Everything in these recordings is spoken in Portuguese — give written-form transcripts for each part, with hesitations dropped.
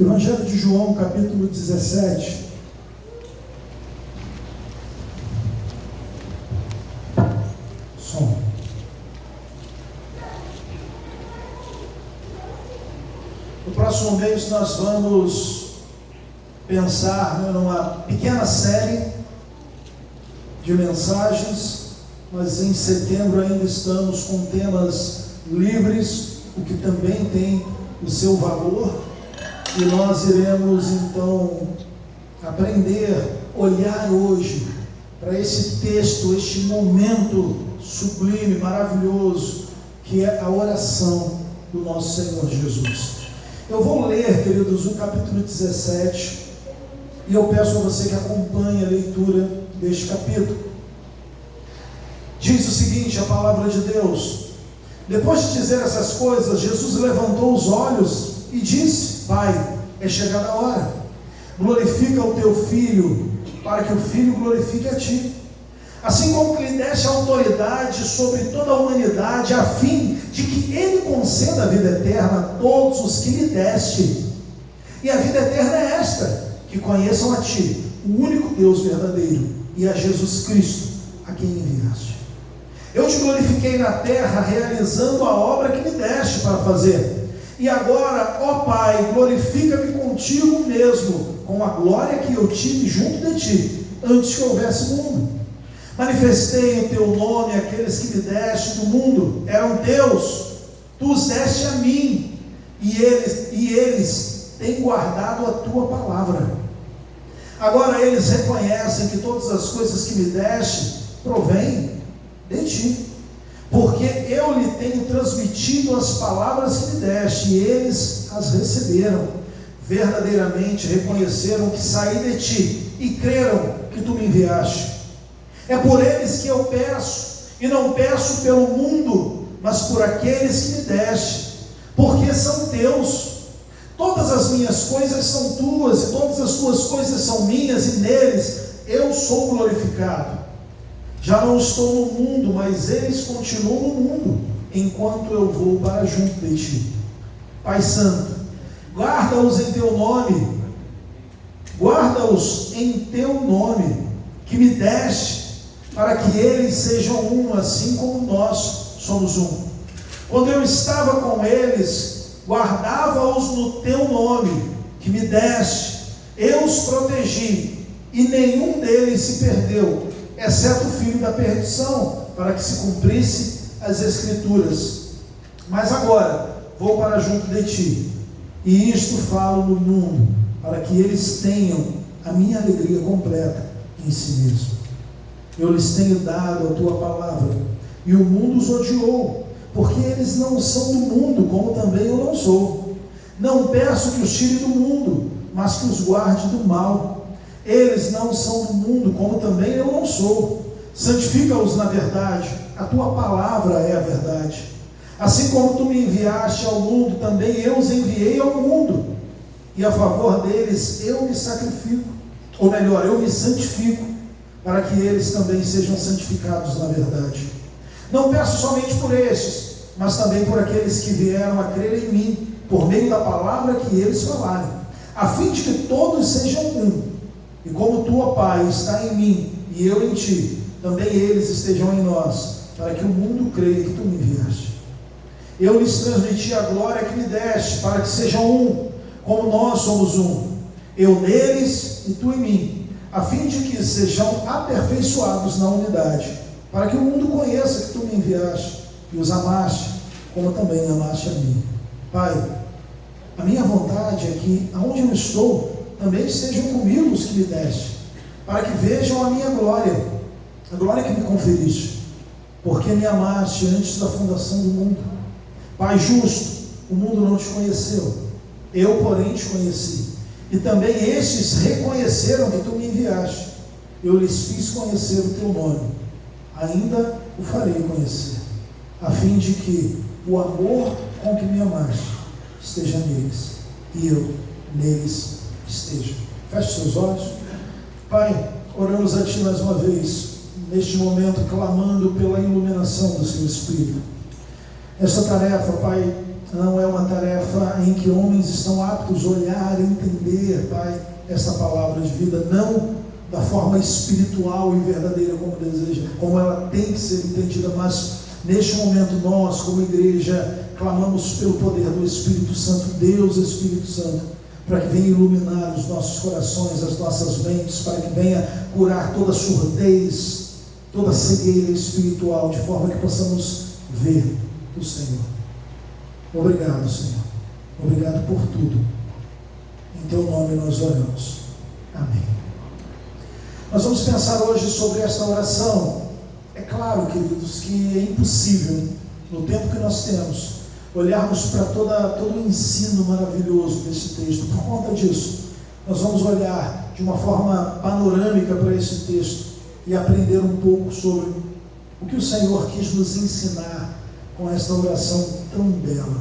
Evangelho de João, capítulo 17. Som. No próximo mês nós vamos pensar numa pequena série de mensagens, mas em setembro ainda estamos com temas livres, o que também tem o seu valor, e nós iremos então aprender, olhar hoje para esse texto, este momento sublime, maravilhoso, que é a oração do nosso Senhor Jesus. Eu vou ler, queridos, o capítulo 17, e eu peço a você que acompanhe a leitura deste capítulo. Diz o seguinte, a palavra de Deus: depois de dizer essas coisas, Jesus levantou os olhos e disse: Pai, é chegada a hora, glorifica o teu Filho, para que o Filho glorifique a ti, assim como que lhe deste autoridade sobre toda a humanidade, a fim de que ele conceda a vida eterna a todos os que lhe deste. E a vida eterna é esta: que conheçam a ti, o único Deus verdadeiro, e a Jesus Cristo, a quem enviaste. Eu te glorifiquei na terra, realizando a obra que me deste para fazer. E agora, ó Pai, glorifica-me contigo mesmo, com a glória que eu tive junto de ti, antes que houvesse mundo. Manifestei o teu nome àqueles que me deste do mundo, eram teus, tu os deste a mim, e eles têm guardado a tua palavra. Agora eles reconhecem que todas as coisas que me deste provêm de ti, porque eu lhe tenho transmitido as palavras que me deste, e eles as receberam. Verdadeiramente reconheceram que saí de ti, e creram que tu me enviaste. É por eles que eu peço, e não peço pelo mundo, mas por aqueles que me deste, porque são teus. Todas as minhas coisas são tuas, e todas as tuas coisas são minhas, e neles eu sou glorificado. Já não estou no mundo, mas eles continuam no mundo, enquanto eu vou para junto de ti. Pai Santo, guarda-os em teu nome, que me deste, para que eles sejam um, assim como nós somos um. Quando eu estava com eles, guardava-os no teu nome, que me deste, eu os protegi, e nenhum deles se perdeu, exceto o filho da perdição, para que se cumprisse as Escrituras. Mas agora vou para junto de ti, e isto falo no mundo, para que eles tenham a minha alegria completa em si mesmo. Eu lhes tenho dado a tua palavra, e o mundo os odiou, porque eles não são do mundo, como também eu não sou. Não peço que os tire do mundo, mas que os guarde do mal. Eles não são do mundo, como também eu não sou. Santifica-os na verdade, a tua palavra é a verdade. Assim como tu me enviaste ao mundo, também eu os enviei ao mundo. E a favor deles eu me sacrifico, ou melhor, eu me santifico, para que eles também sejam santificados na verdade. Não peço somente por estes, mas também por aqueles que vieram a crer em mim, por meio da palavra que eles falarem, a fim de que todos sejam um. E como tu, ó Pai, está em mim e eu em ti, também eles estejam em nós, para que o mundo creia que tu me enviaste. Eu lhes transmiti a glória que me deste, para que sejam um, como nós somos um. Eu neles e tu em mim, a fim de que sejam aperfeiçoados na unidade, para que o mundo conheça que tu me enviaste e os amaste, como também amaste a mim. Pai, a minha vontade é que, aonde eu estou, também estejam comigo os que me deste, para que vejam a minha glória, a glória que me conferiste, porque me amaste antes da fundação do mundo. Pai justo, o mundo não te conheceu, eu porém te conheci, e também estes reconheceram que tu me enviaste. Eu lhes fiz conhecer o teu nome, ainda o farei conhecer, a fim de que o amor com que me amaste esteja neles, e eu neles esteja. Feche seus olhos. Pai, oramos a Ti mais uma vez, neste momento, clamando pela iluminação do Seu Espírito. Essa tarefa, Pai, não é uma tarefa em que homens estão aptos a olhar e entender, Pai, essa palavra de vida, não da forma espiritual e verdadeira como deseja, como ela tem que ser entendida, mas neste momento nós, como igreja, clamamos pelo poder do Espírito Santo, Deus Espírito Santo, para que venha iluminar os nossos corações, as nossas mentes, para que venha curar toda surdez, toda cegueira espiritual, de forma que possamos ver o Senhor. Obrigado, Senhor. Obrigado por tudo. Em Teu nome nós oramos. Amém. Nós vamos pensar hoje sobre esta oração. É claro, queridos, que é impossível, no tempo que nós temos, olharmos para todo o ensino maravilhoso desse texto. Por conta disso, nós vamos olhar de uma forma panorâmica para esse texto e aprender um pouco sobre o que o Senhor quis nos ensinar com esta oração tão bela.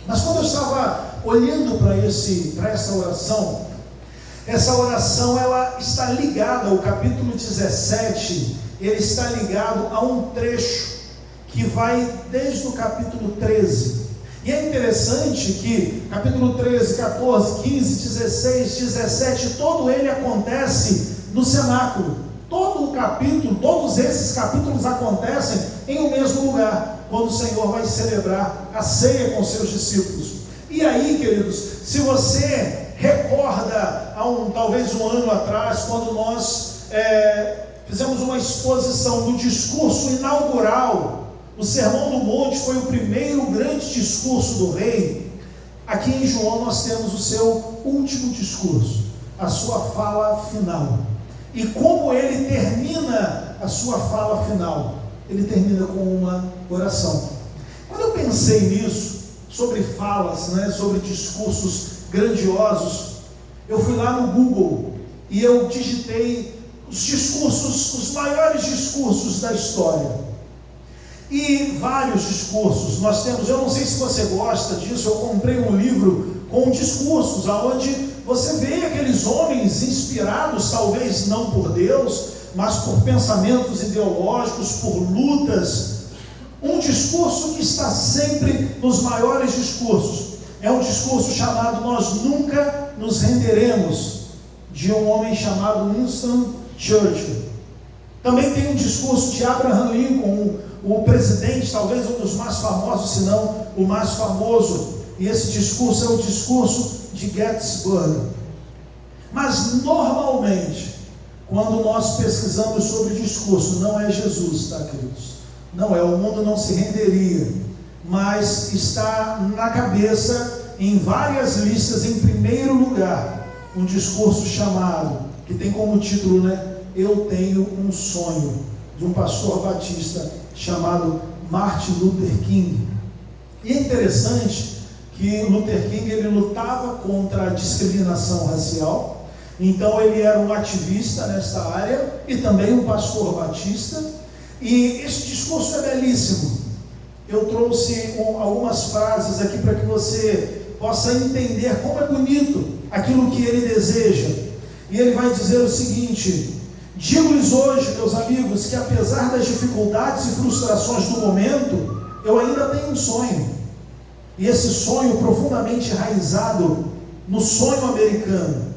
Mas quando eu estava olhando para essa oração ela está ligada ao capítulo 17, ele está ligado a um trecho que vai desde o capítulo 13. E é interessante que capítulo 13, 14, 15, 16, 17, todo ele acontece no cenáculo. Todo o capítulo, todos esses capítulos acontecem em um mesmo lugar, quando o Senhor vai celebrar a ceia com seus discípulos. E aí, queridos, se você recorda talvez um ano atrás, quando nós fizemos uma exposição do discurso inaugural, o Sermão do Monte foi o primeiro grande discurso do rei. Aqui em João nós temos o seu último discurso, a sua fala final. E como ele termina a sua fala final? Ele termina com uma oração. Quando eu pensei nisso, sobre falas, sobre discursos grandiosos, eu fui lá no Google e eu digitei os maiores discursos da história. E vários discursos nós temos. Eu não sei se você gosta disso, eu comprei um livro com discursos, onde você vê aqueles homens inspirados, talvez não por Deus, mas por pensamentos ideológicos, por lutas. Um discurso que está sempre nos maiores discursos é um discurso chamado Nós Nunca Nos Renderemos, de um homem chamado Winston Churchill. Também tem um discurso de Abraham Lincoln, o presidente, talvez um dos mais famosos, se não o mais famoso, e esse discurso é o discurso de Gettysburg. Mas normalmente, quando nós pesquisamos sobre discurso, não é Jesus, tá, queridos? Não é, o mundo não se renderia, mas está na cabeça, em várias listas, em primeiro lugar, um discurso chamado, que tem como título, Eu Tenho um Sonho, de um pastor batista chamado Martin Luther King. E é interessante que Luther King, ele lutava contra a discriminação racial, então ele era um ativista nesta área, e também um pastor batista, e esse discurso é belíssimo. Eu trouxe algumas frases aqui para que você possa entender como é bonito aquilo que ele deseja. E ele vai dizer o seguinte: digo-lhes hoje, meus amigos, que apesar das dificuldades e frustrações do momento, eu ainda tenho um sonho. E esse sonho profundamente enraizado no sonho americano.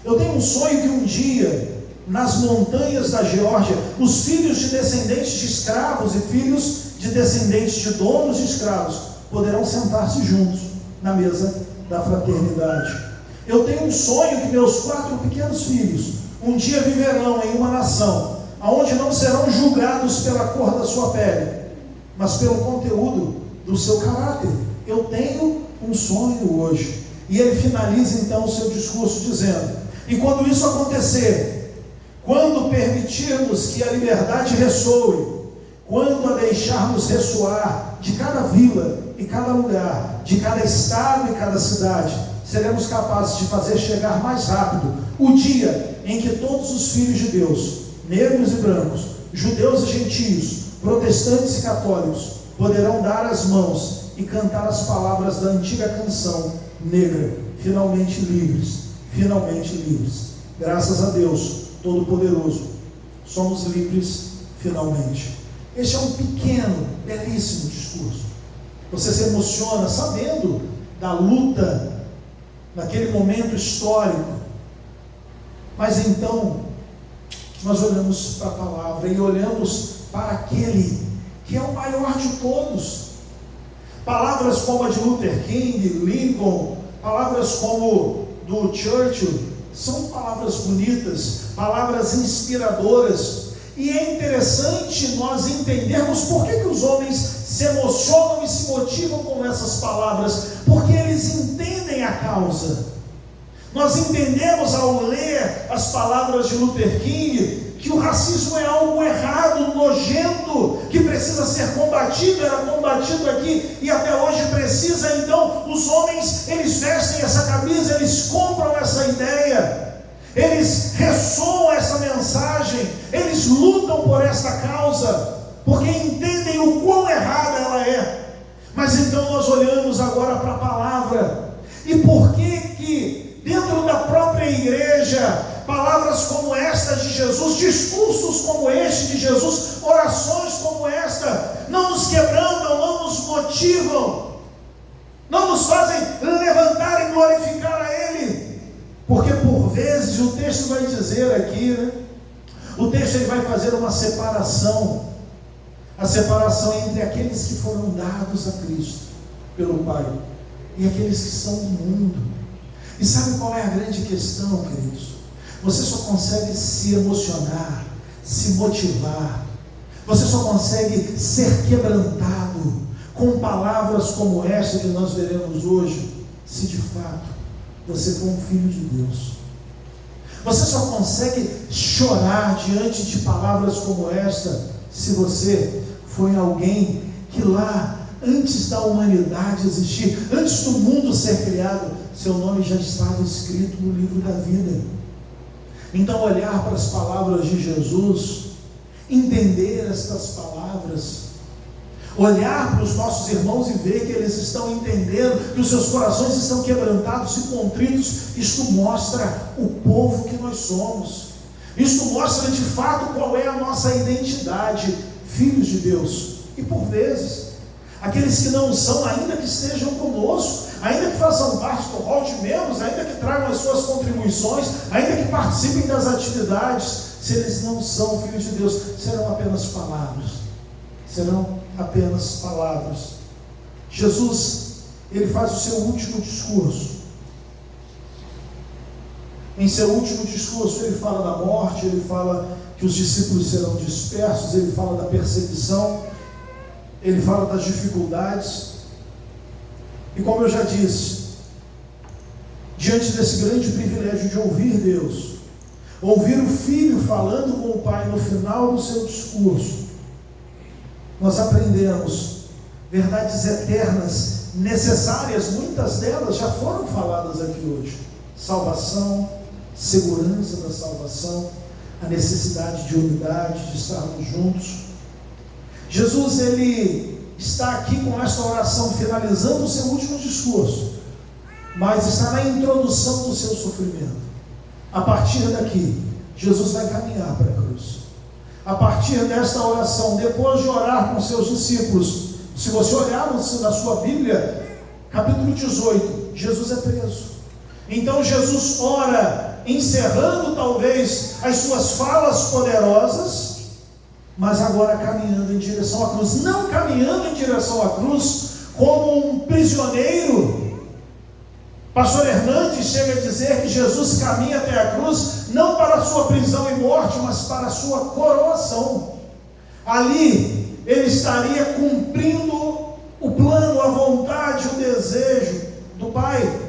Eu tenho um sonho que um dia, nas montanhas da Geórgia, os filhos de descendentes de escravos e filhos de descendentes de donos de escravos poderão sentar-se juntos na mesa da fraternidade. Eu tenho um sonho que meus 4 pequenos filhos um dia viverão em uma nação onde não serão julgados pela cor da sua pele, mas pelo conteúdo do seu caráter. Eu tenho um sonho hoje. E ele finaliza então o seu discurso dizendo: e quando isso acontecer, quando permitirmos que a liberdade ressoe, quando a deixarmos ressoar de cada vila e cada lugar, de cada estado e cada cidade, seremos capazes de fazer chegar mais rápido o dia em que todos os filhos de Deus, negros e brancos, judeus e gentios, protestantes e católicos, poderão dar as mãos e cantar as palavras da antiga canção negra: finalmente livres, finalmente livres. Graças a Deus Todo-Poderoso, somos livres finalmente. Este é um pequeno, belíssimo discurso. Você se emociona sabendo da luta naquele momento histórico. Mas então nós olhamos para a palavra e olhamos para aquele que é o maior de todos. Palavras como a de Luther King, Lincoln, palavras como do Churchill, são palavras bonitas, palavras inspiradoras. E é interessante nós entendermos por que os homens se emocionam e se motivam com essas palavras, porque eles entendem a causa. Nós entendemos ao ler as palavras de Luther King que o racismo é algo errado, nojento, que precisa ser combatido, era combatido aqui e até hoje precisa. Então os homens, eles vestem essa camisa, eles compram essa ideia, eles ressoam essa mensagem, eles lutam por esta causa, porque entendem o quão errada ela é. Mas então nós olhamos agora para a palavra, e por que dentro da própria igreja, palavras como esta de Jesus, discursos como este de Jesus, orações como esta, não nos quebrantam, não nos motivam, não nos fazem levantar e glorificar a Ele? Porque por vezes o texto vai dizer aqui, né? O texto ele vai fazer uma separação, a separação entre aqueles que foram dados a Cristo pelo Pai e aqueles que são do mundo. E sabe qual é a grande questão, queridos? Você só consegue se emocionar, se motivar, você só consegue ser quebrantado com palavras como essa que nós veremos hoje, se de fato você for um filho de Deus. Você só consegue chorar diante de palavras como esta se você foi alguém que lá, antes da humanidade existir, antes do mundo ser criado, seu nome já estava escrito no livro da vida. Então olhar para as palavras de Jesus, entender estas palavras, olhar para os nossos irmãos e ver que eles estão entendendo, que os seus corações estão quebrantados e contritos, isto mostra o povo que nós somos. Isto mostra de fato qual é a nossa identidade, filhos de Deus. E por vezes, aqueles que não são, ainda que estejam conosco, ainda que façam parte do hall de membros, ainda que tragam as suas contribuições, ainda que participem das atividades, se eles não são filhos de Deus, serão apenas palavras. Serão apenas palavras. Jesus, ele faz o seu último discurso. Em seu último discurso, ele fala da morte, ele fala que os discípulos serão dispersos, ele fala da perseguição, ele fala das dificuldades. E como eu já disse, diante desse grande privilégio de ouvir Deus, ouvir o Filho falando com o Pai no final do seu discurso, nós aprendemos verdades eternas, necessárias, muitas delas já foram faladas aqui hoje. Salvação, segurança da salvação, a necessidade de unidade, de estarmos juntos. Jesus, ele está aqui com esta oração, finalizando o seu último discurso, mas está na introdução do seu sofrimento. A partir daqui, Jesus vai caminhar para a cruz. A partir desta oração, depois de orar com seus discípulos, se você olhar na sua Bíblia, capítulo 18, Jesus é preso. Então Jesus ora, encerrando talvez as suas falas poderosas, mas agora caminhando em direção à cruz. Não caminhando em direção à cruz como um prisioneiro. Pastor Hernandes chega a dizer que Jesus caminha até a cruz não para a sua prisão e morte, mas para a sua coroação. Ali ele estaria cumprindo o plano, a vontade, o desejo do Pai.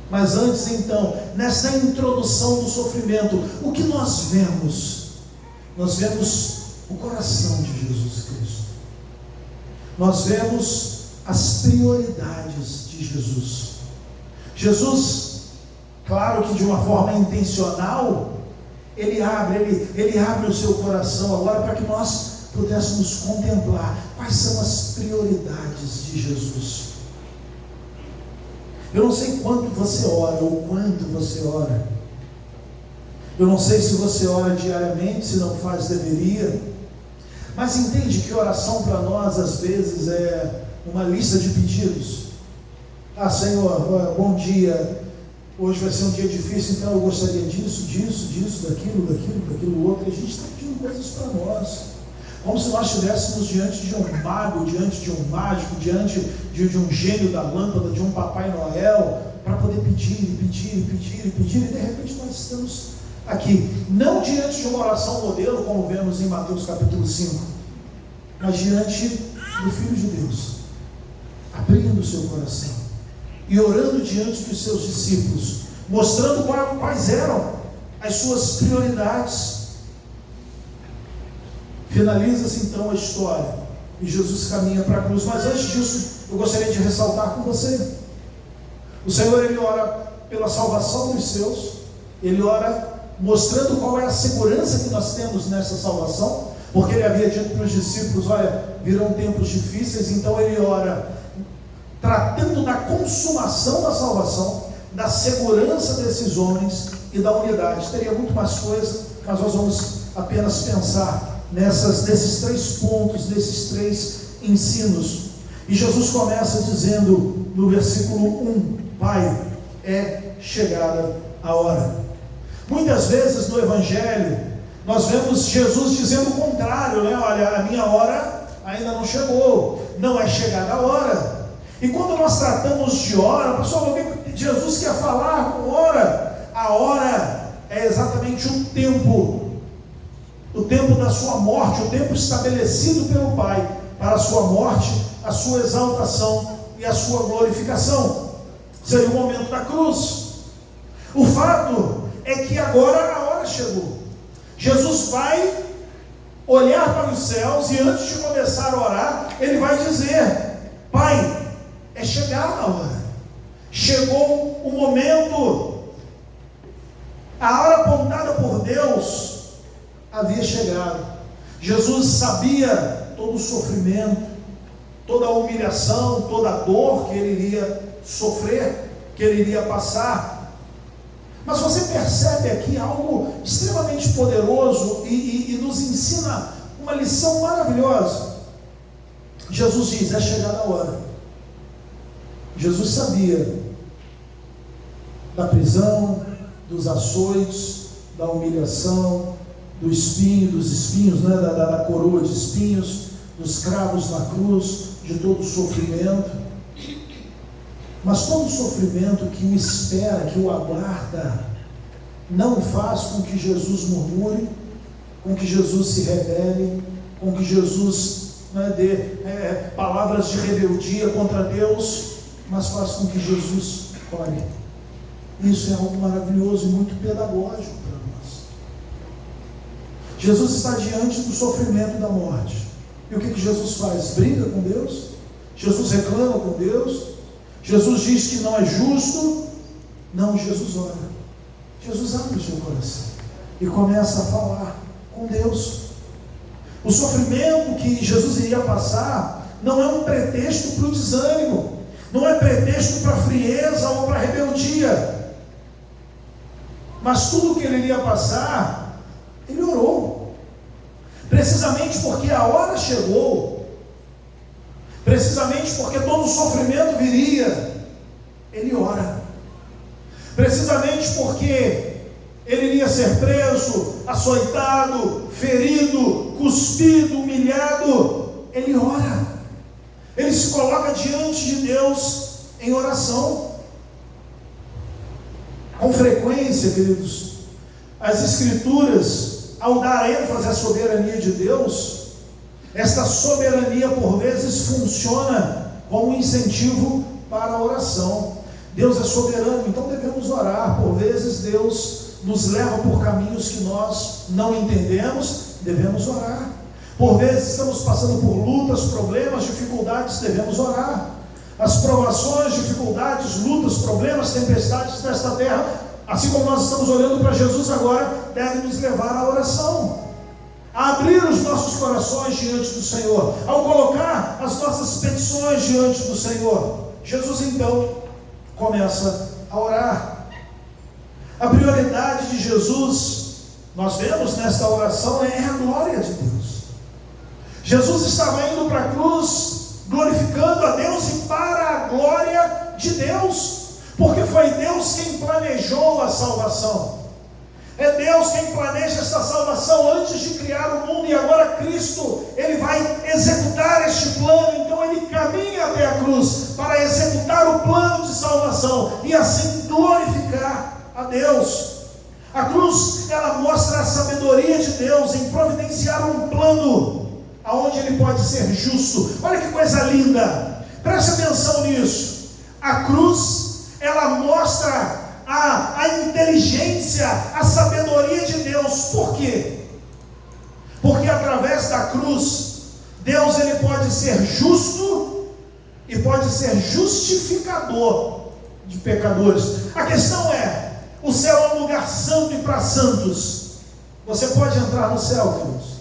Mas antes então, nessa introdução do sofrimento, o que nós vemos? Nós vemos o coração de Jesus Cristo. Nós vemos as prioridades de Jesus. Jesus, claro que de uma forma intencional, ele abre o seu coração agora para que nós pudéssemos contemplar quais são as prioridades de Jesus. Eu não sei quanto você ora ou quanto você ora. Eu não sei se você ora diariamente, se não faz, deveria. Mas entende que oração para nós às vezes é uma lista de pedidos. Ah, Senhor, bom dia, hoje vai ser um dia difícil, então eu gostaria disso, daquilo outro. E a gente está pedindo coisas para nós, como se nós estivéssemos diante de um mago, diante de um mágico, diante de um gênio da lâmpada, de um Papai Noel, para poder pedir, e de repente nós estamos aqui, não diante de uma oração modelo, como vemos em Mateus capítulo 5, mas diante do Filho de Deus, abrindo o seu coração e orando diante dos seus discípulos, mostrando quais eram as suas prioridades. Finaliza-se então a história e Jesus caminha para a cruz. Mas antes disso, eu gostaria de ressaltar com você: o Senhor, Ele ora pela salvação dos seus, Ele ora mostrando qual é a segurança que nós temos nessa salvação, porque Ele havia dito para os discípulos: olha, virão tempos difíceis. Então Ele ora tratando da consumação da salvação, da segurança desses homens e da unidade. Teria muito mais coisa, mas nós vamos apenas pensar nesses 3 pontos, nesses 3 ensinos. E Jesus começa dizendo no versículo 1: Pai, é chegada a hora. Muitas vezes no Evangelho nós vemos Jesus dizendo o contrário, né? Olha, a minha hora ainda não chegou, não é chegada a hora. E quando nós tratamos de hora, pessoal, Jesus quer falar com hora. A hora é exatamente o tempo da sua morte, o tempo estabelecido pelo Pai para a sua morte, a sua exaltação e a sua glorificação. Seria o momento da cruz. O fato é que agora a hora chegou. Jesus vai olhar para os céus e antes de começar a orar, Ele vai dizer: Pai, é chegada a hora. Chegou o momento. A hora apontada por Deus havia chegado. Jesus sabia todo o sofrimento, toda a humilhação, toda a dor que Ele iria sofrer, que Ele iria passar. Mas você percebe aqui algo extremamente poderoso e nos ensina uma lição maravilhosa. Jesus diz: é chegada a hora. Jesus sabia da prisão, dos açoites, da humilhação, do espinho, dos espinhos, né? da coroa de espinhos, dos cravos na cruz, de todo o sofrimento. Mas todo o sofrimento que o espera, que o aguarda, não faz com que Jesus murmure, com que Jesus se rebele, com que Jesus dê palavras de rebeldia contra Deus, mas faz com que Jesus ore. Isso é algo maravilhoso e muito pedagógico para nós. Jesus está diante do sofrimento e da morte. E o que Jesus faz? Briga com Deus? Jesus reclama com Deus? Jesus diz que não é justo? Não, Jesus ora. Jesus abre o seu coração e começa a falar com Deus. O sofrimento que Jesus iria passar não é um pretexto para o desânimo, não é pretexto para a frieza ou para a rebeldia. Mas tudo que Ele iria passar, Ele orou. Precisamente porque a hora chegou, precisamente porque todo o sofrimento viria, Ele ora. Precisamente porque Ele iria ser preso, açoitado, ferido, cuspido, humilhado, Ele ora. Ele se coloca diante de Deus em oração. Com frequência, queridos, as Escrituras, ao dar ênfase à soberania de Deus, esta soberania por vezes funciona como um incentivo para a oração. Deus é soberano, então devemos orar. Por vezes Deus nos leva por caminhos que nós não entendemos, devemos orar. Por vezes estamos passando por lutas, problemas, dificuldades, devemos orar. As provações, dificuldades, lutas, problemas, tempestades desta terra, assim como nós estamos olhando para Jesus agora, devem nos levar à oração, a abrir os nossos corações diante do Senhor, ao colocar as nossas petições diante do Senhor. Jesus então começa a orar. A prioridade de Jesus, nós vemos nesta oração, é a glória de Deus. Jesus estava indo para a cruz, glorificando a Deus e para a glória de Deus, porque foi Deus quem planejou a salvação. É Deus quem planeja essa salvação antes de criar o mundo, e agora Cristo, Ele vai executar este plano. Então Ele caminha até a cruz para executar o plano de salvação e assim glorificar a Deus. A cruz, ela mostra a sabedoria de Deus em providenciar um plano aonde Ele pode ser justo. Olha que coisa linda, preste atenção nisso. A cruz, ela mostra a inteligência, a sabedoria de Deus. Por quê? Porque através da cruz, Deus, Ele pode ser justo e pode ser justificador de pecadores. A questão é, o céu é um lugar santo e para santos. Você pode entrar no céu, queridos?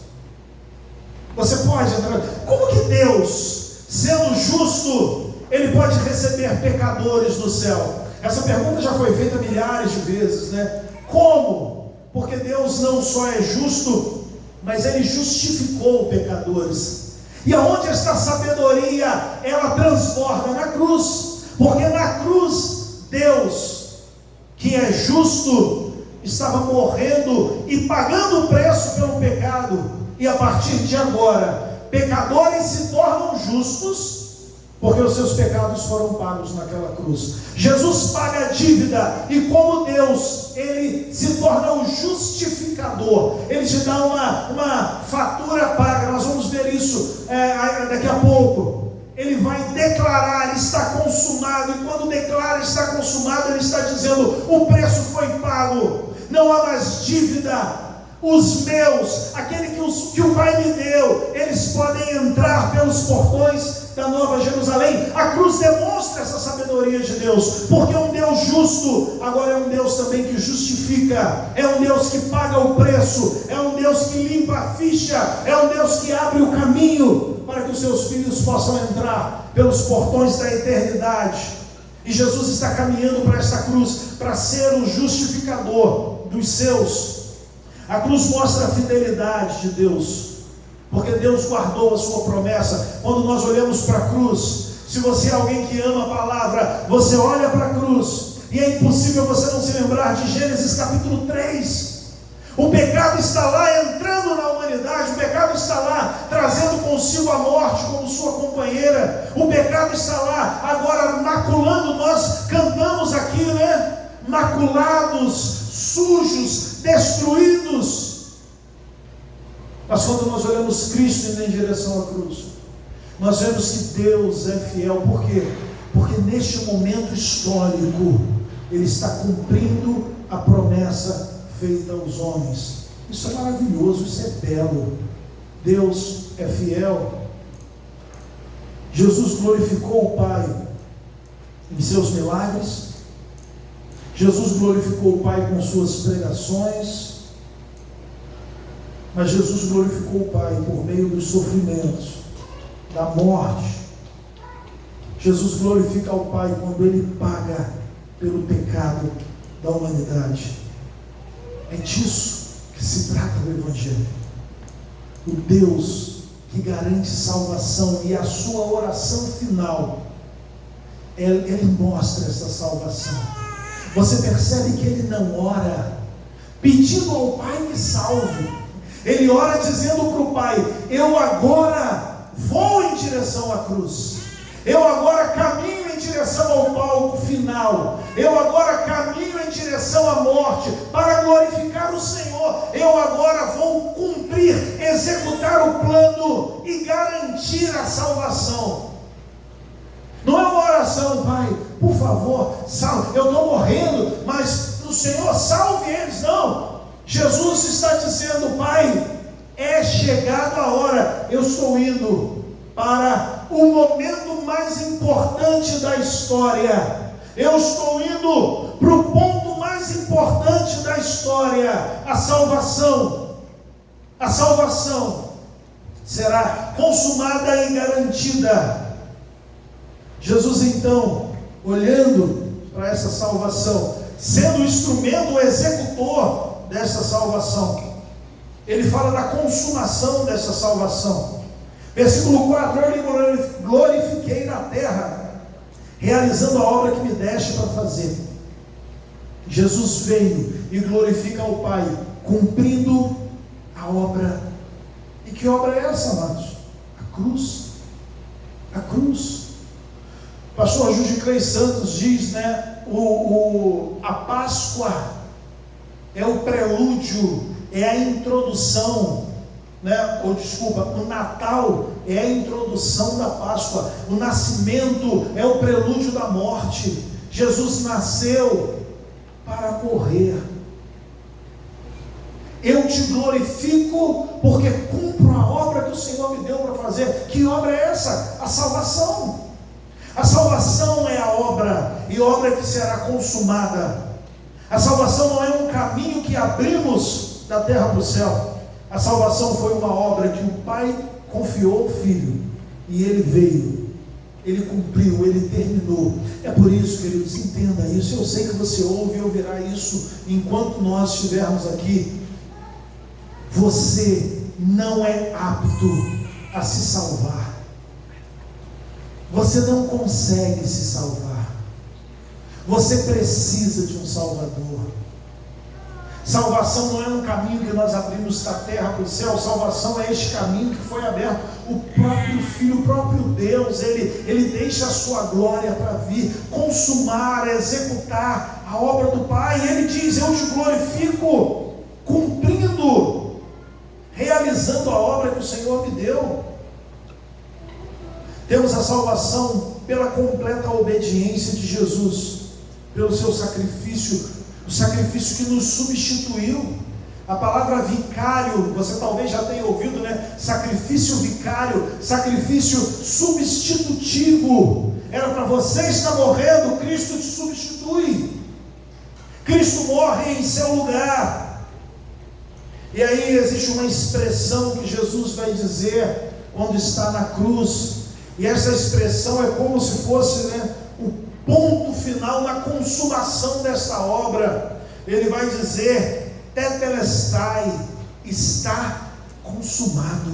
Você pode entrar. Como que Deus, sendo justo, Ele pode receber pecadores no céu? Essa pergunta já foi feita milhares de vezes, né? Como? Porque Deus não só é justo, mas Ele justificou pecadores. E aonde esta sabedoria, ela transborda? Na cruz. Porque na cruz, Deus, que é justo, estava morrendo e pagando o preço pelo pecado. E a partir de agora, pecadores se tornam justos, porque os seus pecados foram pagos naquela cruz. Jesus paga a dívida, e como Deus, Ele se torna o justificador. Ele te dá uma fatura paga. Nós vamos ver isso daqui a pouco. Ele vai declarar, está consumado, e quando declara está consumado, Ele está dizendo, o preço foi pago, não há mais dívida. Os meus, aquele que o Pai me deu, eles podem entrar pelos portões da Nova Jerusalém. A cruz demonstra essa sabedoria de Deus, porque é um Deus justo, agora é um Deus também que justifica, é um Deus que paga o preço, é um Deus que limpa a ficha, é um Deus que abre o caminho para que os seus filhos possam entrar pelos portões da eternidade. E Jesus está caminhando para esta cruz, para ser o justificador dos seus. A cruz mostra a fidelidade de Deus, porque Deus guardou a sua promessa. Quando nós olhamos para a cruz, se você é alguém que ama a palavra, você olha para a cruz, e é impossível você não se lembrar de Gênesis capítulo 3. O pecado está lá entrando na humanidade, o pecado está lá trazendo consigo a morte como sua companheira, o pecado está lá agora maculando. Nós cantamos aqui, né? Maculados, sujos, destruídos. Mas quando nós olhamos Cristo indo em direção à cruz, nós vemos que Deus é fiel. Por quê? Porque neste momento histórico, Ele está cumprindo a promessa feita aos homens. Isso é maravilhoso, isso é belo. Deus é fiel. Jesus glorificou o Pai em seus milagres. Jesus glorificou o Pai com suas pregações. Mas Jesus glorificou o Pai por meio dos sofrimentos, da morte. Jesus glorifica o Pai quando Ele paga pelo pecado da humanidade. É disso que se trata do Evangelho. O Deus que garante salvação, e a sua oração final, Ele mostra essa salvação. Você percebe que Ele não ora pedindo ao Pai que salve. Ele ora dizendo para o Pai: eu agora vou em direção à cruz, eu agora caminho em direção ao palco final, eu agora caminho em direção à morte para glorificar o Senhor, eu agora vou cumprir, executar o plano e garantir a salvação. Não é uma oração: Pai, por favor, salve, eu estou morrendo, mas o Senhor salve eles. Não, Jesus está dizendo: Pai, é chegada a hora, eu estou indo para o momento mais importante da história, eu estou indo para o ponto mais importante da história, a salvação. A salvação será consumada e garantida. Jesus então, olhando para essa salvação, sendo o instrumento, o executor dessa salvação, Ele fala da consumação dessa salvação. Versículo 4: eu lhe glorifiquei na terra, realizando a obra que me deste para fazer. Jesus veio e glorifica ao Pai, cumprindo a obra. E que obra é essa, amados? A cruz. A cruz. Pastor Júlio Clay Santos diz, né? A Páscoa é o prelúdio, é a introdução, né? O Natal é a introdução da Páscoa. O nascimento é o prelúdio da morte. Jesus nasceu para morrer. Eu te glorifico porque cumpro a obra que o Senhor me deu para fazer. Que obra é essa? A salvação. A salvação é a obra, e obra que será consumada. A salvação não é um caminho que abrimos da terra para o céu. A salvação foi uma obra que o Pai confiou ao Filho, e Ele veio, Ele cumpriu, Ele terminou. É por isso, queridos, entenda isso. Eu sei que você ouve e ouvirá isso enquanto nós estivermos aqui. Você não é apto a se salvar. Você não consegue se salvar. Você precisa de um Salvador. Salvação não é um caminho que nós abrimos da terra para o céu. Salvação é este caminho que foi aberto. O próprio Filho, o próprio Deus, Ele deixa a sua glória para vir, consumar, executar a obra do Pai. E Ele diz: eu te glorifico, cumprindo, realizando a obra que o Senhor me deu. Temos a salvação pela completa obediência de Jesus, pelo seu sacrifício, o sacrifício que nos substituiu. A palavra vicário, você talvez já tenha ouvido, né? Sacrifício vicário, sacrifício substitutivo. Era para você estar morrendo, Cristo te substitui. Cristo morre em seu lugar. E aí existe uma expressão que Jesus vai dizer quando está na cruz. E essa expressão é como se fosse, né, o ponto final na consumação dessa obra. Ele vai dizer: tetelestai, está consumado.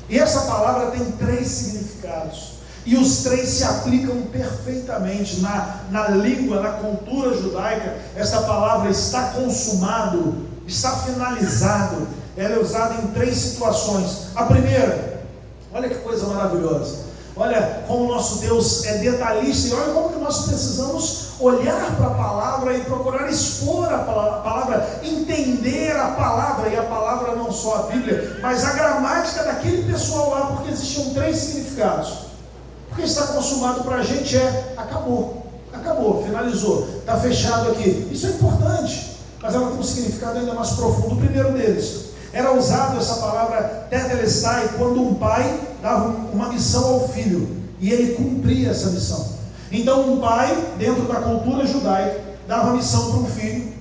E essa palavra tem 3 significados, e os 3 se aplicam perfeitamente na língua, na cultura judaica. Essa palavra está consumado, está finalizado, ela é usada em 3 situações. A primeira, olha que coisa maravilhosa, olha como o nosso Deus é detalhista, e olha como que nós precisamos olhar para a palavra e procurar expor a palavra, entender a palavra, e a palavra não só a Bíblia, mas a gramática daquele pessoal lá, porque existiam 3 significados. Porque está consumado para a gente acabou, finalizou, está fechado aqui. Isso é importante, mas ela tem um significado ainda mais profundo. O primeiro deles, era usado essa palavra tetelestai quando um pai dava uma missão ao filho e ele cumpria essa missão. Então um pai, dentro da cultura judaica, dava missão para um filho,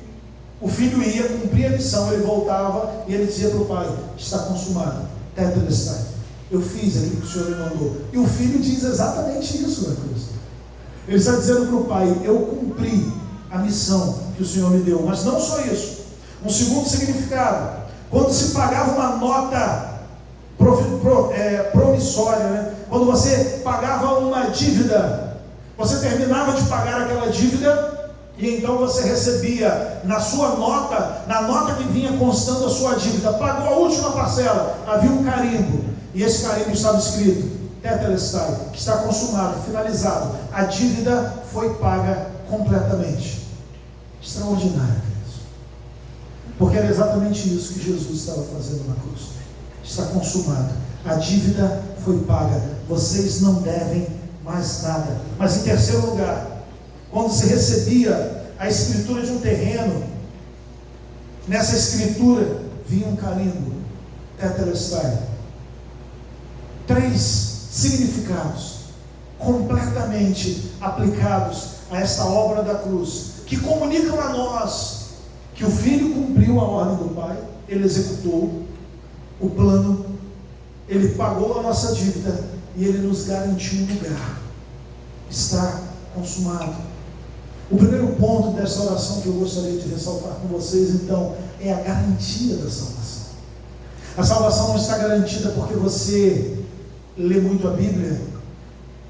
o filho ia, cumpria a missão, ele voltava e ele dizia para o pai: está consumado, tetelestai, eu fiz aquilo que o Senhor me mandou. E o filho diz exatamente isso na cruz. Ele está dizendo para o pai: eu cumpri a missão que o Senhor me deu. Mas não só isso, um segundo significado: quando se pagava uma nota promissória, né? Quando você pagava uma dívida, você terminava de pagar aquela dívida, e então você recebia na sua nota, na nota que vinha constando a sua dívida, pagou a última parcela, havia um carimbo, e esse carimbo estava escrito: tetelestai, está consumado, finalizado, a dívida foi paga completamente. Extraordinário. Porque era exatamente isso que Jesus estava fazendo na cruz. Está consumado, a dívida foi paga, vocês não devem mais nada. Mas em terceiro lugar, quando se recebia a escritura de um terreno, nessa escritura vinha um carimbo, tetelestai. 3 significados completamente aplicados a esta obra da cruz, que comunicam a nós que o Filho cumpriu a ordem do Pai, Ele executou o plano, Ele pagou a nossa dívida e Ele nos garantiu um lugar. Está consumado. O primeiro ponto dessa oração que eu gostaria de ressaltar com vocês, então, é a garantia da salvação. A salvação não está garantida porque você lê muito a Bíblia,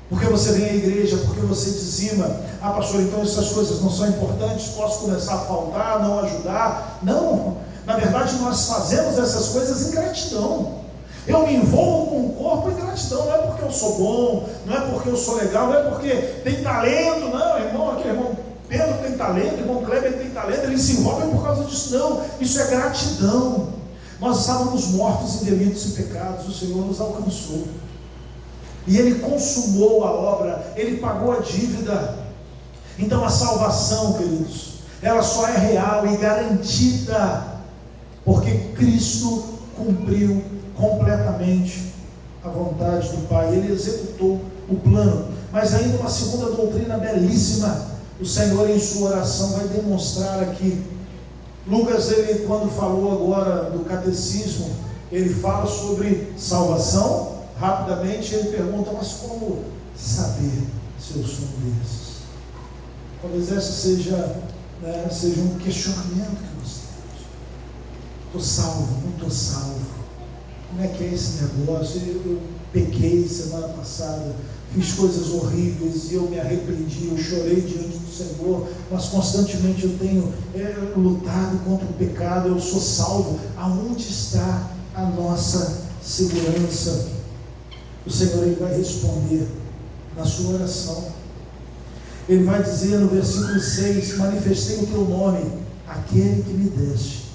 porque você vem à igreja, porque você dizima. Ah, pastor, então essas coisas não são importantes, posso começar a faltar, não ajudar? Não, na verdade nós fazemos essas coisas em gratidão. Eu me envolvo com o corpo em gratidão, não é porque eu sou bom, não é porque eu sou legal, não é porque tem talento, não, irmão, aquele irmão Pedro tem talento, irmão Kleber tem talento, eles se envolvem por causa disso. Não, isso é gratidão. Nós estávamos mortos em delitos e pecados, o Senhor nos alcançou, e Ele consumou a obra, Ele pagou a dívida. Então a salvação, queridos, ela só é real e garantida porque Cristo cumpriu completamente a vontade do Pai, Ele executou o plano. Mas ainda uma segunda doutrina belíssima, o Senhor em sua oração vai demonstrar aqui. Lucas, ele quando falou agora do catecismo, ele fala sobre salvação. Rapidamente ele pergunta, mas como saber se eu sou um desses? Talvez esse seja um questionamento que nós temos. Estou salvo, não estou salvo? Como é que é esse negócio? Eu pequei semana passada, fiz coisas horríveis e eu me arrependi, eu chorei diante do Senhor, mas constantemente eu tenho lutado contra o pecado. Eu sou salvo. Aonde está a nossa segurança? O Senhor, Ele vai responder na sua oração. Ele vai dizer no versículo 6, manifestei o teu nome, aquele que me deste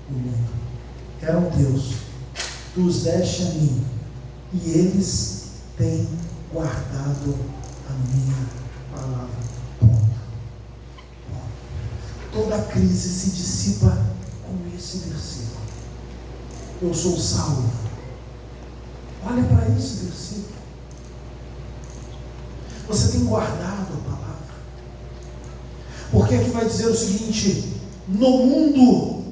o mundo. Eram teus, tu os deste a mim, e eles têm guardado a minha palavra. Ponto. Toda crise se dissipa com esse versículo. Eu sou salvo. Olha para esse versículo. Você tem guardado a palavra. Porque aqui vai dizer o seguinte: no mundo,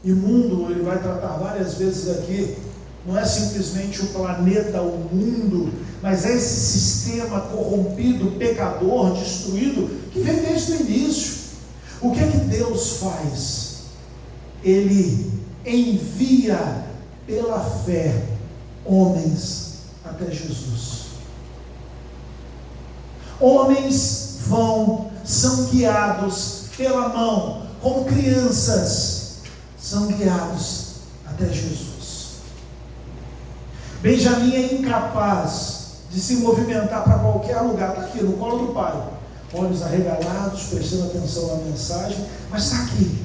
e mundo ele vai tratar várias vezes aqui, não é simplesmente o planeta, o mundo, mas é esse sistema corrompido, pecador, destruído, que vem desde o início. O que é que Deus faz? Ele envia pela fé homens até Jesus. Homens são guiados pela mão, como crianças, são guiados até Jesus. Benjamim é incapaz de se movimentar para qualquer lugar. Está aqui no colo do pai, olhos arregalados, prestando atenção na mensagem, mas está aqui.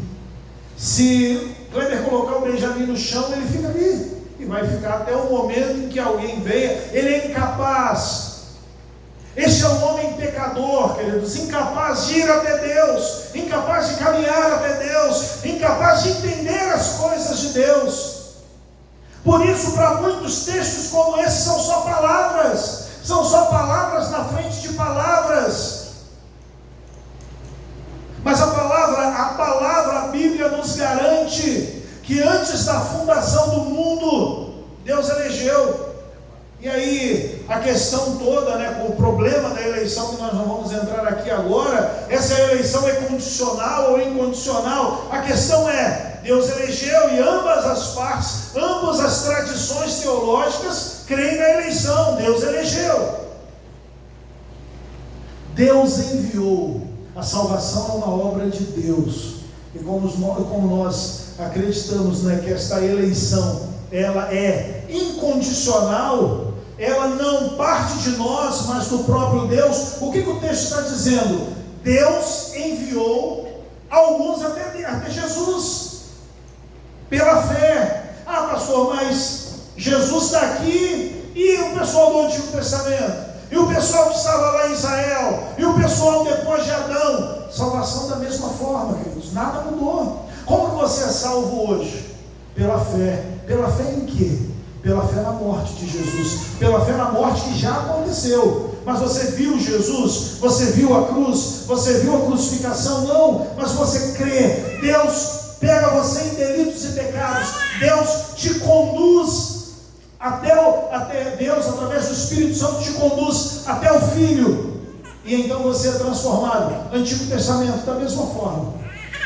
Se Kleber colocar o Benjamim no chão, ele fica ali, e vai ficar até o momento em que alguém venha. Ele é incapaz. Este é um homem pecador, queridos, incapaz de ir até Deus, incapaz de caminhar até Deus, incapaz de entender as coisas de Deus. Por isso, para muitos textos como esse, são só palavras na frente de palavras. Mas a Bíblia nos garante que antes da fundação do mundo, Deus elegeu. E aí, a questão toda, com o problema da eleição, que nós não vamos entrar aqui agora, essa eleição é condicional ou incondicional? A questão é, Deus elegeu, e ambas as partes, ambas as tradições teológicas creem na eleição. Deus elegeu. Deus enviou. A salvação é uma obra de Deus. E como nós acreditamos, que esta eleição, ela é incondicional, ela não parte de nós, mas do próprio Deus. O que o texto está dizendo? Deus enviou alguns até Jesus, pela fé. Ah, pastor, mas Jesus está aqui, e o pessoal do Antigo Testamento? E o pessoal que estava lá em Israel? E o pessoal depois de Adão? Salvação da mesma forma, queridos, nada mudou. Como que você é salvo hoje? Pela fé. Pela fé em quê? Pela fé na morte de Jesus, pela fé na morte que já aconteceu. Mas você viu Jesus? Você viu a cruz? Você viu a crucificação? Não, mas você crê. Deus pega você em delitos e pecados, Deus te conduz até Deus, através do Espírito Santo, te conduz até o Filho, e então você é transformado. Antigo Testamento, da mesma forma,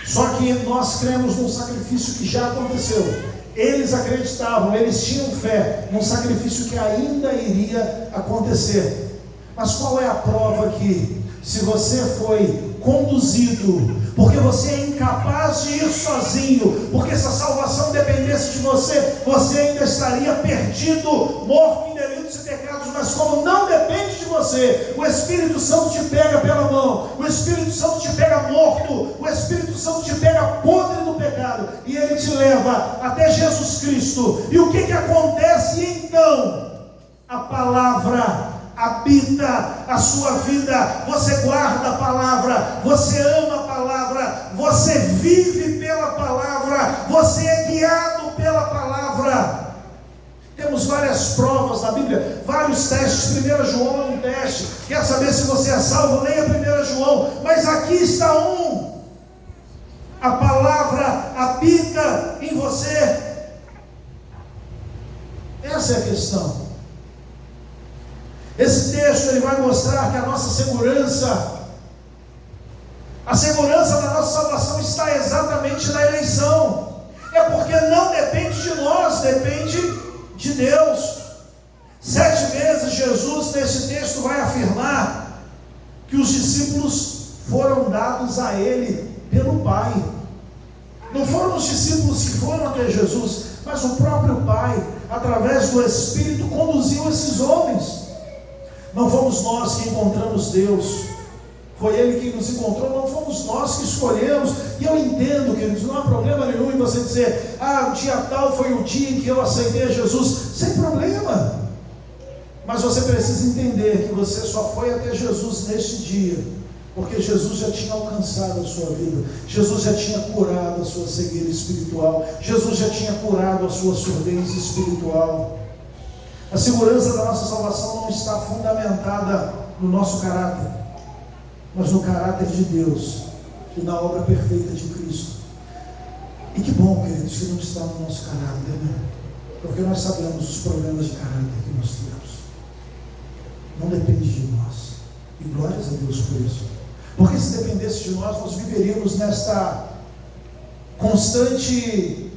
só que nós cremos num sacrifício que já aconteceu. Eles acreditavam, eles tinham fé num sacrifício que ainda iria acontecer. Mas qual é a prova aqui? Se você foi conduzido, porque você é incapaz de ir sozinho, porque se a salvação dependesse de você, você ainda estaria perdido, morto em delitos e pecados. Mas como não depende de você, o Espírito Santo te pega pela mão, o Espírito Santo te pega morto, o Espírito Santo te pega podre do pecado, e ele te leva até Jesus Cristo. E o que acontece então? A palavra habita a sua vida, você guarda a palavra, você ama a palavra, você vive pela palavra, você é guiado pela palavra. Temos várias provas na Bíblia, vários testes. 1 João é um teste. Quer saber se você é salvo? Leia 1 João. Mas aqui está a palavra habita em você. Essa é a questão. Esse texto ele vai mostrar que a nossa segurança, a segurança da nossa salvação está exatamente na eleição. É porque não depende de nós, depende de Deus. 7 vezes Jesus nesse texto vai afirmar que os discípulos foram dados a ele pelo Pai. Não foram os discípulos que foram até Jesus, mas o próprio Pai, através do Espírito, conduziu esses homens. Não fomos nós que encontramos Deus, foi Ele quem nos encontrou, não fomos nós que escolhemos. E eu entendo, queridos, não há problema nenhum em você dizer: o dia tal foi o dia em que eu aceitei Jesus, sem problema. Mas você precisa entender que você só foi até Jesus neste dia, porque Jesus já tinha alcançado a sua vida, Jesus já tinha curado a sua cegueira espiritual, Jesus já tinha curado a sua surdez espiritual. A segurança da nossa salvação não está fundamentada no nosso caráter, mas no caráter de Deus e na obra perfeita de Cristo. E que bom, queridos, que não está no nosso caráter, né? Porque nós sabemos os problemas de caráter que nós temos. Não depende de nós. E glórias a Deus por isso. Porque se dependesse de nós, nós viveríamos nesta constante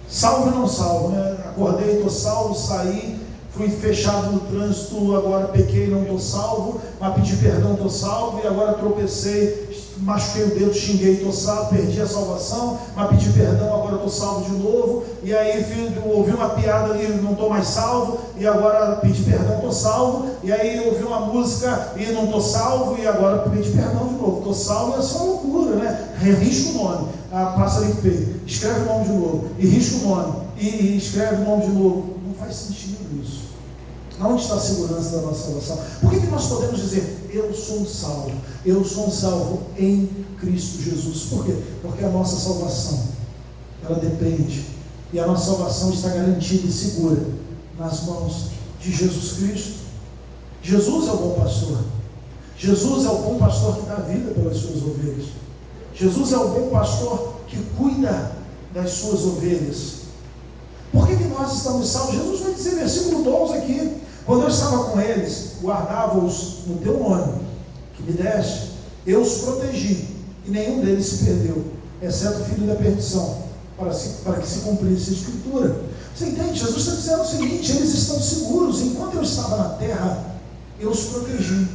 salvo e não salvo, né? Acordei, estou salvo, saí, fui fechado no trânsito, agora pequei, não estou salvo, mas pedi perdão, estou salvo, e agora tropecei, machuquei o dedo, xinguei, estou salvo, perdi a salvação, mas pedi perdão, agora estou salvo de novo, e aí ouvi uma piada ali, não estou mais salvo, e agora pedi perdão, estou salvo, e aí ouvi uma música e não estou salvo, e agora pedi perdão de novo, estou salvo. É só uma loucura, né? Risca o nome, passa ali P, escreve o nome de novo, e risca o nome, e escreve o nome de novo. Não faz sentido isso. Onde está a segurança da nossa salvação? Por que nós podemos dizer: eu sou um salvo em Cristo Jesus? Por quê? Porque a nossa salvação, ela depende, e a nossa salvação está garantida e segura nas mãos de Jesus Cristo. Jesus é o bom pastor. Jesus é o bom pastor que dá vida pelas suas ovelhas. Jesus é o bom pastor que cuida das suas ovelhas. Por que nós estamos salvos? Jesus vai dizer, versículo 12 aqui: quando eu estava com eles, guardava-os no teu nome, que me deste, eu os protegi, e nenhum deles se perdeu, exceto o filho da perdição, para que se cumprisse a Escritura. Você entende? Jesus está dizendo o seguinte: eles estão seguros. Enquanto eu estava na terra, eu os protegi.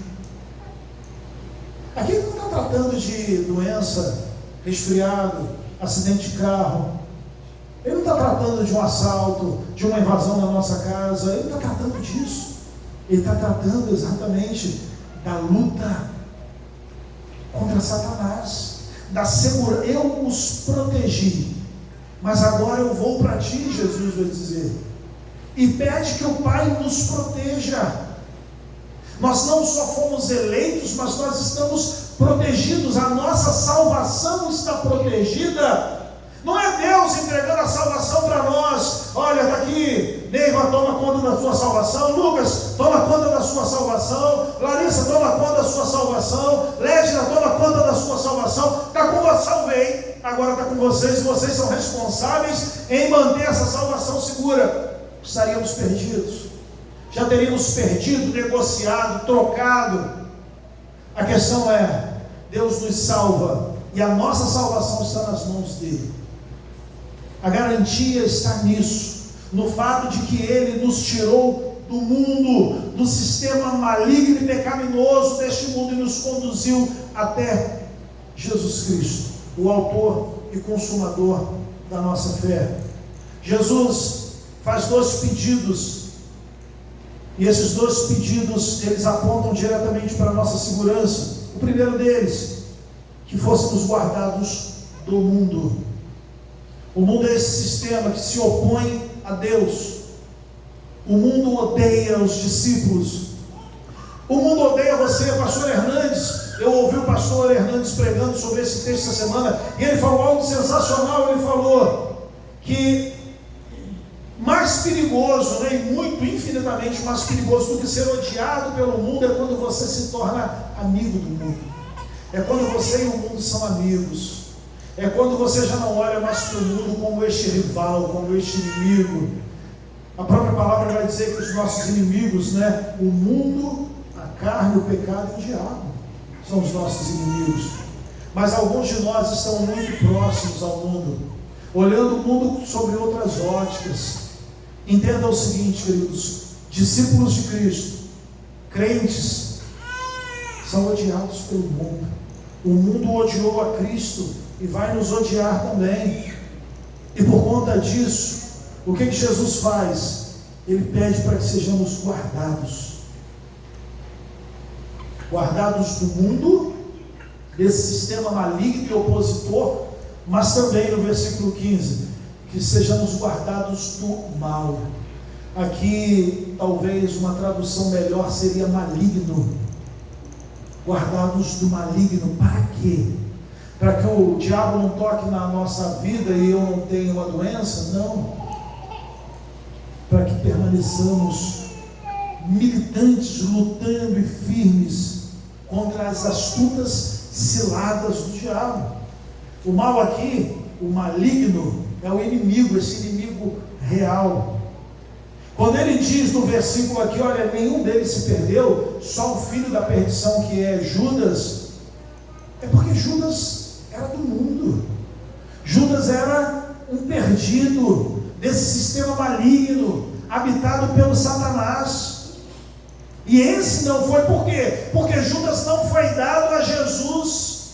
Aqui ele não está tratando de doença, resfriado, acidente de carro. Ele não está tratando de um assalto, de uma invasão na nossa casa. Ele não está tratando disso. Ele está tratando exatamente da luta contra Satanás, da segurança. Eu os protegi, mas agora eu vou para ti, Jesus vai dizer, e pede que o Pai nos proteja. Nós não só fomos eleitos, mas nós estamos protegidos. A nossa salvação está protegida. Não é Deus entregando a salvação para nós. Olha, está aqui, Neiva, toma conta da sua salvação. Lucas, toma conta da sua salvação. Larissa, toma conta da sua salvação. Légia, toma conta da sua salvação. Está com você, salvei. Agora está com vocês, e vocês são responsáveis em manter essa salvação segura. Estaríamos perdidos. Já teríamos perdido, negociado, trocado. A questão é: Deus nos salva, e a nossa salvação está nas mãos dele. A garantia está nisso, no fato de que Ele nos tirou do mundo, do sistema maligno e pecaminoso deste mundo e nos conduziu até Jesus Cristo, o autor e consumador da nossa fé. Jesus faz 2 pedidos, e esses 2 pedidos, eles apontam diretamente para a nossa segurança. O primeiro deles, que fôssemos guardados do mundo. O mundo é esse sistema que se opõe a Deus. O mundo odeia os discípulos. O mundo odeia você, pastor Hernandes. Eu ouvi o pastor Hernandes pregando sobre esse texto essa semana, e ele falou algo sensacional. Ele falou que mais perigoso, né, e muito, infinitamente mais perigoso do que ser odiado pelo mundo é quando você se torna amigo do mundo. É quando você e o mundo são amigos. É quando você já não olha mais para o mundo como este rival, como este inimigo. A própria palavra vai dizer que os nossos inimigos, né, o mundo, a carne, o pecado e o diabo são os nossos inimigos. Mas alguns de nós estão muito próximos ao mundo, olhando o mundo sobre outras óticas. Entenda o seguinte, queridos: discípulos de Cristo, crentes, são odiados pelo mundo. O mundo odiou a Cristo e vai nos odiar também. E por conta disso, o que Jesus faz? Ele pede para que sejamos guardados. Guardados do mundo, desse sistema maligno e opositor, mas também no versículo 15, que sejamos guardados do mal. Aqui, talvez uma tradução melhor seria maligno. Guardados do maligno. Para quê? Para que o diabo não toque na nossa vida e eu não tenha uma doença? Não. Para que permaneçamos militantes, lutando e firmes contra as astutas ciladas do diabo. O mal aqui, o maligno, é o inimigo, esse inimigo real. Quando ele diz no versículo aqui, olha, nenhum deles se perdeu, só o filho da perdição, que é Judas, é porque Judas era do mundo. Judas era um perdido desse sistema maligno, habitado pelo Satanás. E esse não foi, por quê? Porque Judas não foi dado a Jesus.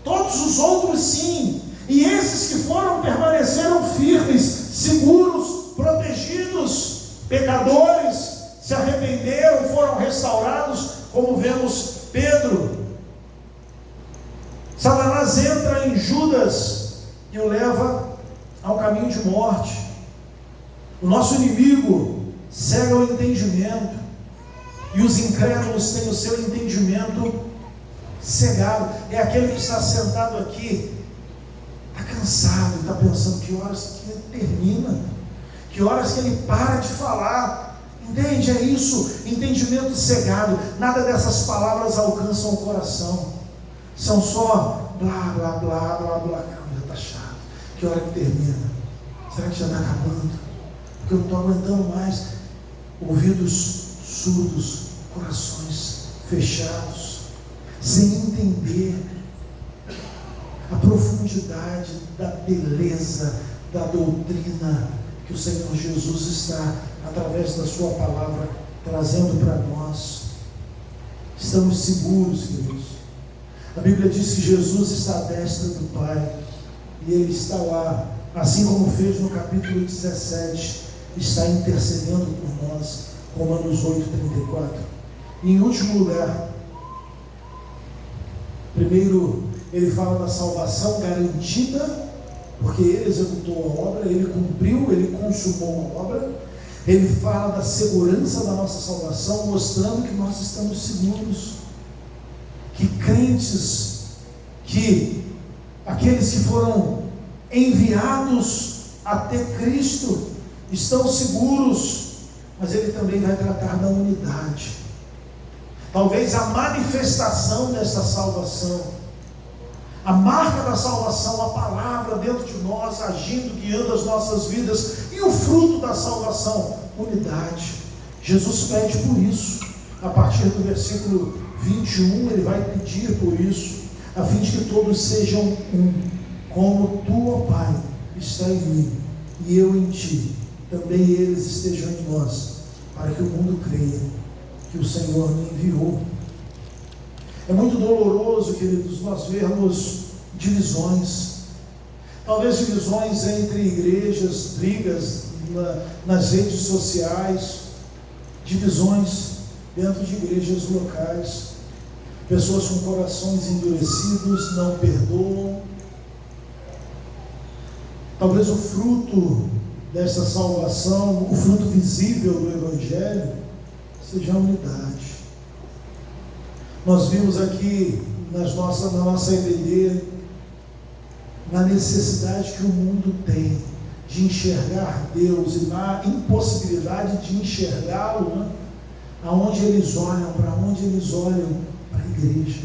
Todos os outros sim. E esses que foram, permaneceram firmes, seguros, protegidos. Pecadores se arrependeram, foram restaurados, como vemos Pedro. Satanás entra em Judas e o leva ao caminho de morte. O nosso inimigo cega o entendimento, e os incrédulos têm o seu entendimento cegado. É aquele que está sentado aqui, está cansado, está pensando: que horas que ele termina, que horas que ele para de falar. Entende? É isso, entendimento cegado. Nada dessas palavras alcançam o coração, são só blá, blá, blá, blá, blá. Caramba, já está chato, que hora que termina? Será que já está acabando? Porque eu não estou aguentando mais. Ouvidos surdos, corações fechados, sem entender a profundidade da beleza da doutrina que o Senhor Jesus está, através da sua palavra, trazendo para nós. Estamos seguros, queridos. A Bíblia diz que Jesus está à destra do Pai, e Ele está lá, assim como fez no capítulo 17, está intercedendo por nós. Romanos 8:34. E em último lugar, primeiro ele fala da salvação garantida, porque ele executou a obra, ele cumpriu, ele consumou a obra. Ele fala da segurança da nossa salvação, mostrando que nós estamos seguros, que crentes, que aqueles que foram enviados até Cristo estão seguros. Mas ele também vai tratar da unidade. Talvez a manifestação dessa salvação, a marca da salvação, a palavra dentro de nós, agindo, guiando as nossas vidas, e o fruto da salvação, unidade. Jesus pede por isso. A partir do versículo 21, ele vai pedir por isso, a fim de que todos sejam um, como tu, ó Pai, está em mim e eu em ti, também eles estejam em nós, para que o mundo creia que o Senhor me enviou. É muito doloroso, queridos, nós vermos divisões, talvez divisões entre igrejas, brigas nas redes sociais, divisões dentro de igrejas locais, pessoas com corações endurecidos, não perdoam. Talvez o fruto dessa salvação, o fruto visível do Evangelho, seja a unidade. Nós vimos aqui na nossa EBD, na necessidade que o mundo tem de enxergar Deus e na impossibilidade de enxergá-lo, né? Aonde eles olham, para onde eles olham? Para a igreja.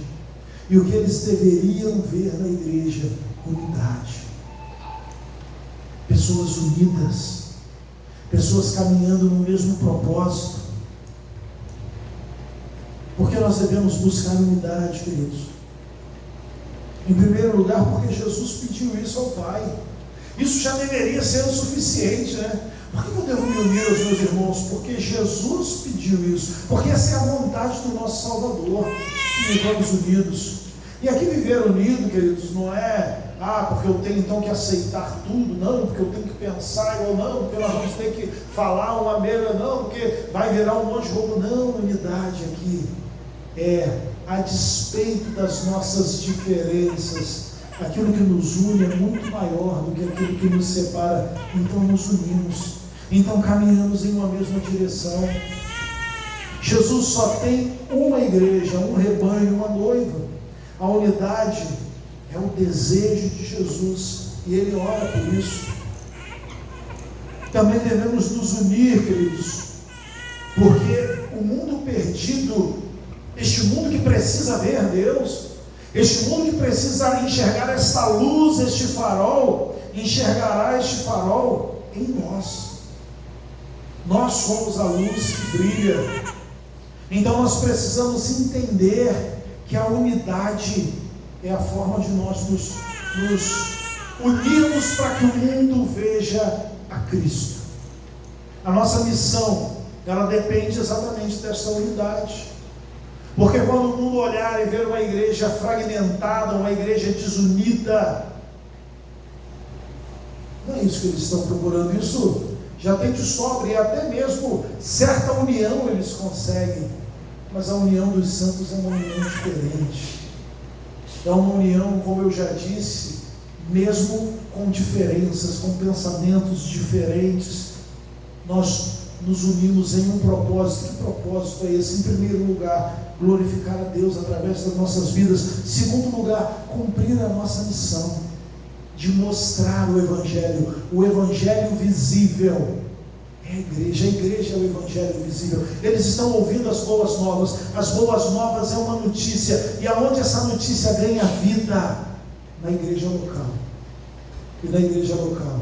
E o que eles deveriam ver na igreja? Unidade. Pessoas unidas, pessoas caminhando no mesmo propósito. Porque nós devemos buscar unidade, queridos? Em primeiro lugar, porque Jesus pediu isso ao Pai. Isso já deveria ser o suficiente, né? Por que eu devo me unir aos meus irmãos? Porque Jesus pediu isso. Porque essa é a vontade do nosso Salvador. E vivamos unidos. E aqui viver unido, queridos, não é porque eu tenho então que aceitar tudo, não, porque eu tenho que pensar, ou não, porque nós vamos ter que falar uma mesma, não, porque vai virar um monte de roubo. Não, unidade aqui é, a despeito das nossas diferenças, aquilo que nos une é muito maior do que aquilo que nos separa. Então nos unimos, então caminhamos em uma mesma direção. Jesus só tem uma igreja, um rebanho, uma noiva. A unidade é o desejo de Jesus e Ele ora por isso. Também devemos nos unir, queridos, porque o mundo perdido, este mundo que precisa ver Deus, este mundo que precisa enxergar esta luz, este farol, enxergará este farol em nós. Nós somos a luz que brilha. Então nós precisamos entender que a unidade é a forma de nós nos unirmos para que o mundo veja a Cristo. A nossa missão, ela depende exatamente dessa unidade. Porque quando o mundo olhar e ver uma igreja fragmentada, uma igreja desunida, não é isso que eles estão procurando. Isso já tem de sobra, e até mesmo certa união eles conseguem. Mas a união dos santos é uma união diferente. É uma união, como eu já disse, mesmo com diferenças, com pensamentos diferentes, nós nos unimos em um propósito. Que propósito é esse? Em primeiro lugar, glorificar a Deus através das nossas vidas. Em segundo lugar, cumprir a nossa missão de mostrar o Evangelho visível. É a igreja é o Evangelho visível. Eles estão ouvindo as boas novas. As boas novas é uma notícia. E aonde essa notícia ganha vida? Na igreja local. E na igreja local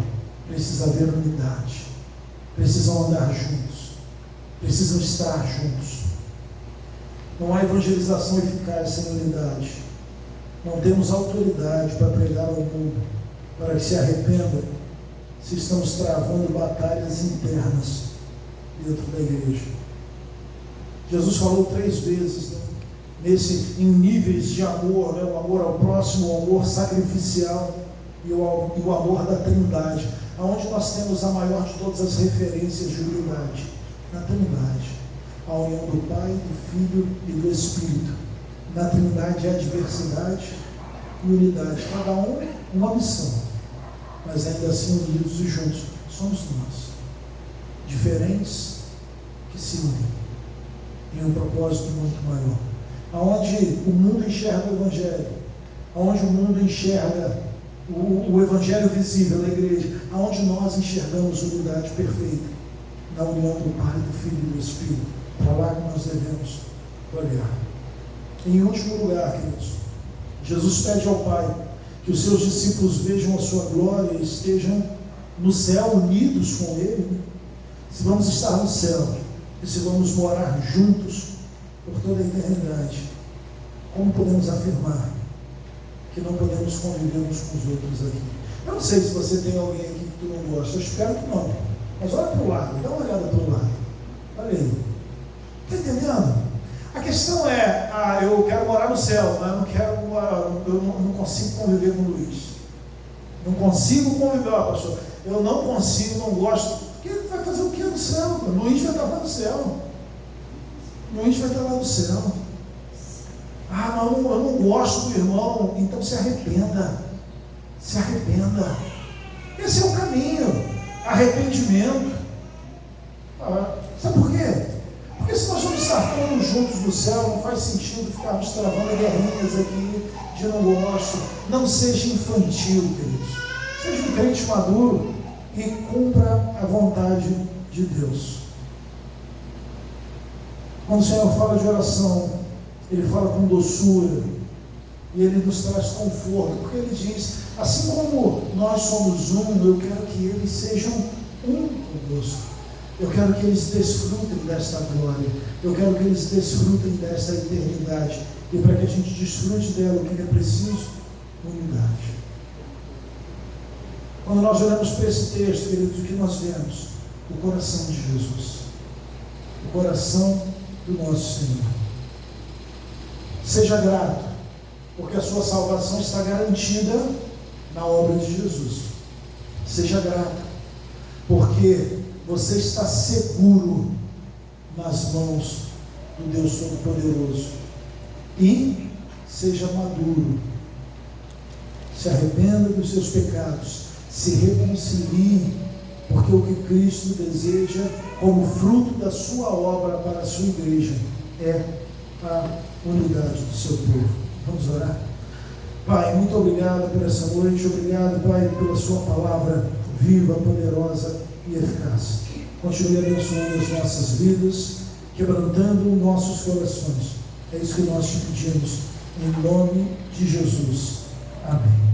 precisa haver unidade. Precisam andar juntos. Precisam estar juntos. Não há evangelização eficaz sem unidade. Não temos autoridade para pregar ao mundo, para que se arrependa, se estamos travando batalhas internas dentro da igreja. Jesus falou 3 vezes, né, em níveis de amor, né, o amor ao próximo, o amor sacrificial e o amor da Trindade, aonde nós temos a maior de todas as referências de unidade, na Trindade, a união do Pai, do Filho e do Espírito. Na Trindade é diversidade e unidade, cada um uma missão, mas ainda assim unidos e juntos. Somos nós, diferentes, que se unem em um propósito muito maior. Aonde o mundo enxerga o Evangelho, aonde o mundo enxerga o Evangelho visível na igreja, aonde nós enxergamos unidade perfeita, na união do Pai, do Filho e do Espírito. Para lá que nós devemos olhar. Em último lugar, queridos, Jesus pede ao Pai que os seus discípulos vejam a sua glória e estejam no céu unidos com Ele, né? Se vamos estar no céu e se vamos morar juntos por toda a eternidade, como podemos afirmar que não podemos conviver uns com os outros aqui? Eu não sei se você tem alguém aqui que tu não gosta, eu espero que não. Mas olha para o lado, dá uma olhada para o lado. Olha aí. Está entendendo? A questão é, eu quero morar no céu, mas eu não quero, eu não consigo conviver com o Luiz. Não consigo conviver, pastor. Eu não consigo, não gosto. Porque ele vai fazer o que no céu? O Luiz vai estar lá no céu. O Luiz vai estar lá no céu. Não, eu não gosto do irmão. Então se arrependa. Se arrependa. Esse é o caminho. Arrependimento. Sabe por quê? Porque se nós vamos estar todos juntos no céu, não faz sentido ficarmos travando guerrinhas aqui de não gosto. Não seja infantil, queridos. Seja um crente maduro e cumpra a vontade de Deus. Quando o Senhor fala de oração, Ele fala com doçura e Ele nos traz conforto, porque Ele diz, assim como nós somos um, eu quero que eles sejam um conosco. Eu quero que eles desfrutem desta glória. Eu quero que eles desfrutem desta eternidade. E para que a gente desfrute dela, o que é preciso? Unidade. Quando nós olhamos para esse texto, queridos, o que nós vemos? O coração de Jesus. O coração do nosso Senhor. Seja grato, porque a sua salvação está garantida na obra de Jesus. Seja grato, porque você está seguro nas mãos do Deus Todo-Poderoso. E seja maduro. Se arrependa dos seus pecados. Se reconcilie, porque o que Cristo deseja como fruto da sua obra para a sua igreja é a unidade do seu povo. Vamos orar? Pai, muito obrigado por essa noite. Obrigado, Pai, pela sua palavra viva, poderosa e eficaz. Continue abençoando as nossas vidas, quebrantando nossos corações. É isso que nós te pedimos, em nome de Jesus. Amém.